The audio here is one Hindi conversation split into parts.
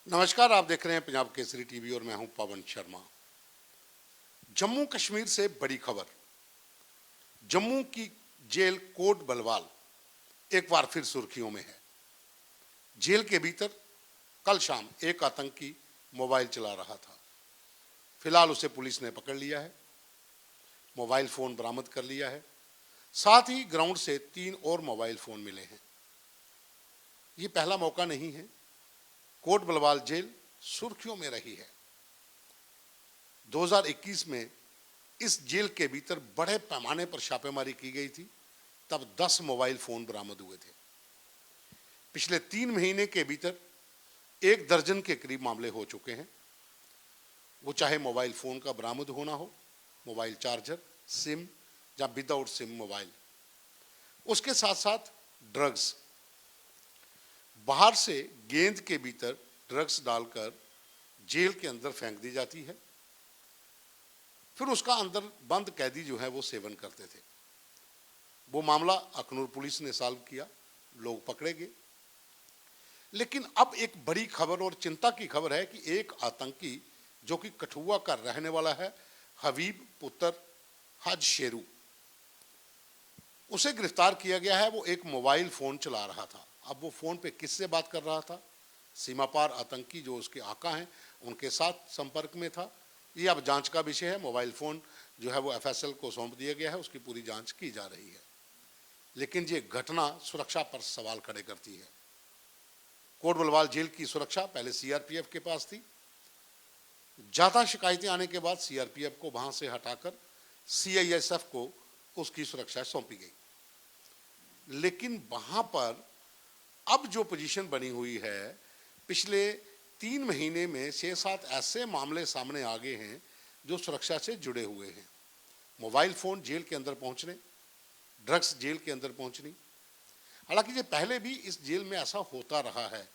नमस्कार, आप देख रहे हैं पंजाब केसरी टीवी और मैं हूं पवन शर्मा। जम्मू कश्मीर से बड़ी खबर। जम्मू की जेल कोट बलवाल एक बार फिर सुर्खियों में है। जेल के भीतर कल शाम एक आतंकी मोबाइल चला रहा था। फिलहाल उसे पुलिस ने पकड़ लिया है, मोबाइल फोन बरामद कर लिया है। साथ ही ग्राउंड से 3 और मोबाइल फोन मिले हैं। ये पहला मौका नहीं है। कोट बलवाल जेल सुर्खियों में रही है। 2021 में इस जेल के भीतर बड़े पैमाने पर छापेमारी की गई थी, तब 10 मोबाइल फोन बरामद हुए थे। पिछले 3 महीने के भीतर 1 दर्जन के करीब मामले हो चुके हैं। वो चाहे मोबाइल फोन का बरामद होना हो, मोबाइल चार्जर, सिम या विदाउट सिम मोबाइल, उसके साथ साथ ड्रग्स। बाहर से गेंद के भीतर ड्रग्स डालकर जेल के अंदर फेंक दी जाती है, फिर उसका अंदर बंद कैदी जो है वो सेवन करते थे। वो मामला अखनूर पुलिस ने सॉल्व किया, लोग पकड़े गए। लेकिन अब एक बड़ी खबर और चिंता की खबर है कि एक आतंकी जो कि कठुआ का रहने वाला है, हबीब पुत्र हज शेरू, उसे गिरफ्तार किया गया है। वो एक मोबाइल फोन चला रहा था। अब वो फोन पे किससे बात कर रहा था? सीमा पार आतंकी जो उसके आका हैं उनके साथ संपर्क में था। ये अब जांच का विषय है। मोबाइल फोन जो है वो एफएसएल को सौंप दिया गया है, उसकी पूरी जांच की जा रही है। लेकिन ये घटना सुरक्षा पर सवाल खड़े करती है। कोट बलवाल जेल की सुरक्षा पहले सीआरपीएफ के पास थी। ज्यादा शिकायतें आने के बाद सीआरपीएफ को वहां से हटाकर सीआईएसएफ को उसकी सुरक्षा सौंपी गई। लेकिन वहां पर अब जो पोजीशन बनी हुई है, पिछले 3 महीने में 6-7 ऐसे मामले सामने आ गए हैं जो सुरक्षा से जुड़े हुए हैं। मोबाइल फोन जेल के अंदर पहुंचने, ड्रग्स जेल के अंदर पहुंचनी। हालांकि ये पहले भी इस जेल में ऐसा होता रहा है,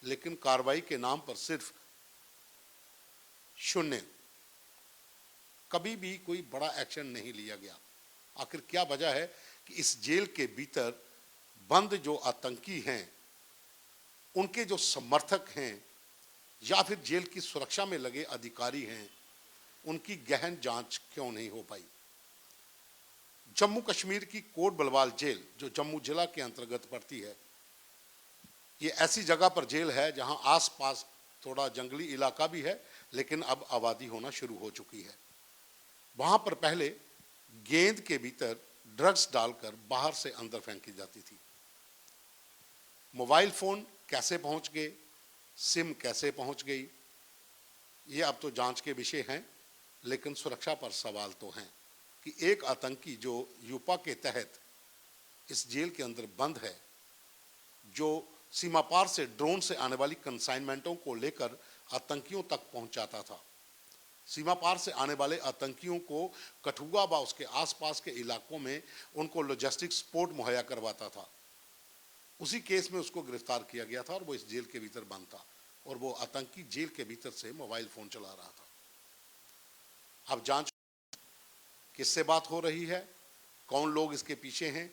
लेकिन कार्रवाई के नाम पर सिर्फ शून्य, कभी भी कोई बड़ा एक्शन नहीं लिया गया। आखिर क्या वजह है कि इस जेल के भीतर बंद जो आतंकी हैं, उनके जो समर्थक हैं या फिर जेल की सुरक्षा में लगे अधिकारी हैं, उनकी गहन जांच क्यों नहीं हो पाई? जम्मू कश्मीर की कोट बलवाल जेल जो जम्मू जिला के अंतर्गत पड़ती है, ये ऐसी जगह पर जेल है जहां आसपास थोड़ा जंगली इलाका भी है, लेकिन अब आबादी होना शुरू हो चुकी है। वहां पर पहले गेंद के भीतर ड्रग्स डालकर बाहर से अंदर फेंकी जाती थी। मोबाइल फोन कैसे पहुंच गए, सिम कैसे पहुंच गई, ये अब तो जांच के विषय हैं। लेकिन सुरक्षा पर सवाल तो हैं कि एक आतंकी जो यूपा के तहत इस जेल के अंदर बंद है, जो सीमा पार से ड्रोन से आने वाली कंसाइनमेंटों को लेकर आतंकियों तक पहुंचाता था, सीमा पार से आने वाले आतंकियों को कठुआ व उसके आसपास के इलाकों में उनको लॉजिस्टिक सपोर्ट मुहैया करवाता था, उसी केस में उसको गिरफ्तार किया गया था और वो इस जेल के भीतर बंद था। और वो आतंकी जेल के भीतर से मोबाइल फोन चला रहा था। अब जांच किससे बात हो रही है, कौन लोग इसके पीछे हैं,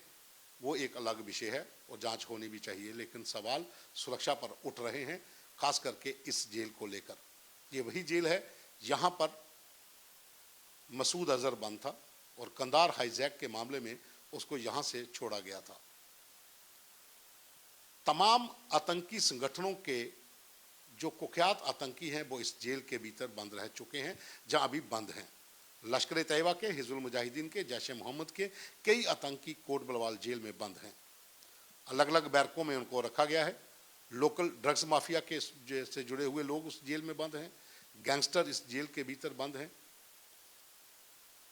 वो एक अलग विषय है और जांच होनी भी चाहिए। लेकिन सवाल सुरक्षा पर उठ रहे हैं, खास करके इस जेल को लेकर। ये वही जेल है यहां पर मसूद अजहर बंद था और कंधार हाईजैक के मामले में उसको यहां से छोड़ा गया था। तमाम आतंकी संगठनों के जो कुख्यात आतंकी हैं वो इस जेल के भीतर बंद रह चुके हैं, जहां अभी बंद हैं। लश्कर तैयबा के, हिजबुल मुजाहिदीन के, जैश ए मोहम्मद के कई आतंकी कोट बलवाल जेल में बंद हैं। अलग अलग बैरकों में उनको रखा गया है। लोकल ड्रग्स माफिया के से जुड़े हुए लोग उस जेल में बंद हैं, गैंगस्टर इस जेल के भीतर बंद हैं,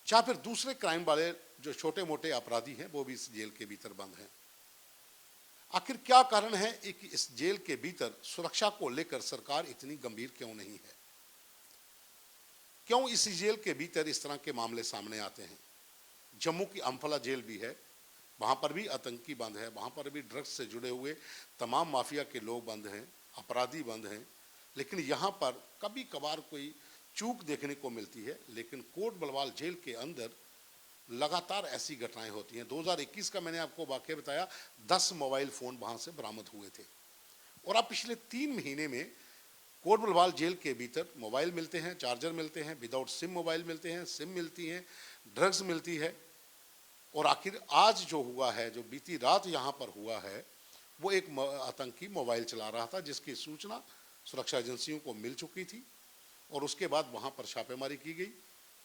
या फिर दूसरे क्राइम वाले जो छोटे मोटे अपराधी हैं वो भी इस जेल के भीतर बंद हैं। आखिर क्या कारण है कि इस जेल के भीतर सुरक्षा को लेकर सरकार इतनी गंभीर क्यों नहीं है? क्यों इस जेल के भीतर इस तरह के मामले सामने आते हैं? जम्मू की अम्फला जेल भी है, वहां पर भी आतंकी बंद है, वहां पर भी ड्रग्स से जुड़े हुए तमाम माफिया के लोग बंद हैं, अपराधी बंद हैं। लेकिन यहां पर कभी कभार कोई चूक देखने को मिलती है। लेकिन कोट बलवाल जेल के अंदर लगातार ऐसी घटनाएं होती हैं। 2021 का मैंने आपको वाकया बताया, 10 मोबाइल फोन वहां से बरामद हुए थे। और अब पिछले 3 महीने में कोट बलवाल जेल के भीतर मोबाइल मिलते हैं, चार्जर मिलते हैं, विदाउट सिम मोबाइल मिलते हैं, सिम मिलती हैं, ड्रग्स मिलती है। और आखिर आज जो हुआ है, जो बीती रात यहाँ पर हुआ है, वो एक आतंकी मोबाइल चला रहा था जिसकी सूचना सुरक्षा एजेंसियों को मिल चुकी थी और उसके बाद वहाँ पर छापेमारी की गई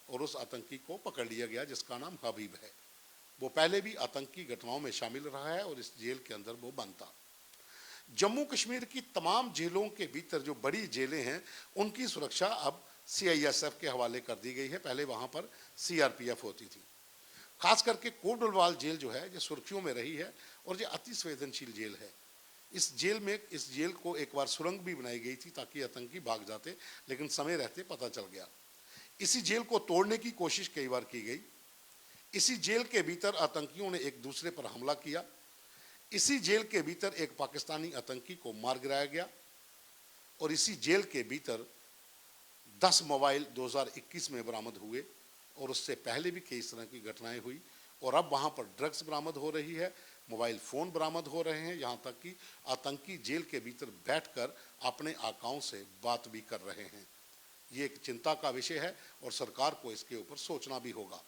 और उस आतंकी को पकड़ लिया गया जिसका नाम हबीब है। वो पहले भी आतंकी घटनाओं में शामिल रहा है और इस जेल के अंदर वो बंद था। जम्मू कश्मीर की तमाम जेलों के भीतर जो बड़ी जेलें हैं उनकी सुरक्षा अब CISF के हवाले कर दी गई है। पहले वहाँ पर CRPF होती थी। खास करके कोट बलवाल जेल जो है ये सुर्खियों में रही है और ये अति संवेदनशील जेल है। इस जेल को एक बार सुरंग भी बनाई गई थी ताकि आतंकी भाग जाते, लेकिन समय रहते पता चल गया। इसी जेल को तोड़ने की कोशिश कई बार की गई। इसी जेल के भीतर आतंकियों ने एक दूसरे पर हमला किया। इसी जेल के भीतर एक पाकिस्तानी आतंकी को मार गिराया गया और इसी जेल के भीतर 10 मोबाइल 2021 में बरामद हुए और उससे पहले भी कई तरह की घटनाएं हुई और अब वहाँ पर ड्रग्स बरामद हो रही है, मोबाइल फ़ोन बरामद हो रहे हैं, यहाँ तक कि आतंकी जेल के भीतर बैठकर अपने आकाओं से बात भी कर रहे हैं। ये एक चिंता का विषय है और सरकार को इसके ऊपर सोचना भी होगा।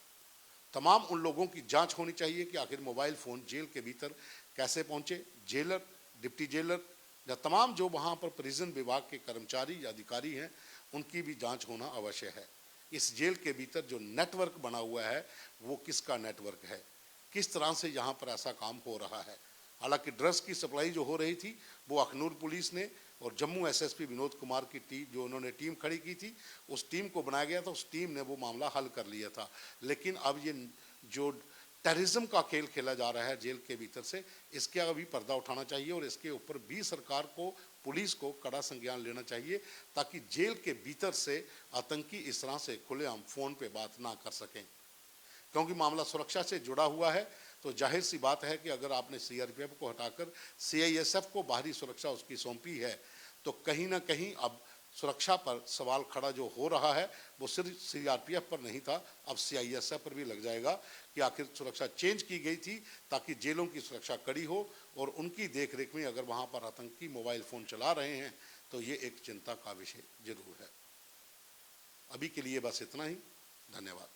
तमाम उन लोगों की जांच होनी चाहिए कि आखिर मोबाइल फ़ोन जेल के भीतर कैसे पहुँचे। जेलर, डिप्टी जेलर या तमाम जो वहाँ पर प्रिजन विभाग के कर्मचारी या अधिकारी हैं उनकी भी जांच होना अवश्य है। इस जेल के भीतर जो नेटवर्क बना हुआ है वो किसका नेटवर्क है, किस तरह से यहाँ पर ऐसा काम हो रहा है। हालांकि ड्रग्स की सप्लाई जो हो रही थी वो अखनूर पुलिस ने और जम्मू SSP विनोद कुमार की टीम, जो उन्होंने टीम खड़ी की थी, उस टीम को बनाया गया था, उस टीम ने वो मामला हल कर लिया था। लेकिन अब ये जो टेररिज्म का खेल खेला जा रहा है जेल के भीतर से, इसके अभी पर्दा उठाना चाहिए और इसके ऊपर भी सरकार को, पुलिस को कड़ा संज्ञान लेना चाहिए ताकि जेल के भीतर से आतंकी इस तरह से खुलेआम फ़ोन पे बात ना कर सकें। क्योंकि मामला सुरक्षा से जुड़ा हुआ है तो जाहिर सी बात है कि अगर आपने CRPF को हटाकर CISF को बाहरी सुरक्षा उसकी सौंपी है तो कहीं ना कहीं अब सुरक्षा पर सवाल खड़ा जो हो रहा है वो सिर्फ CRPF पर नहीं था, अब CISF पर भी लग जाएगा कि आखिर सुरक्षा चेंज की गई थी ताकि जेलों की सुरक्षा कड़ी हो और उनकी देखरेख में अगर वहाँ पर आतंकी मोबाइल फ़ोन चला रहे हैं तो ये एक चिंता का विषय जरूर है। अभी के लिए बस इतना ही। धन्यवाद।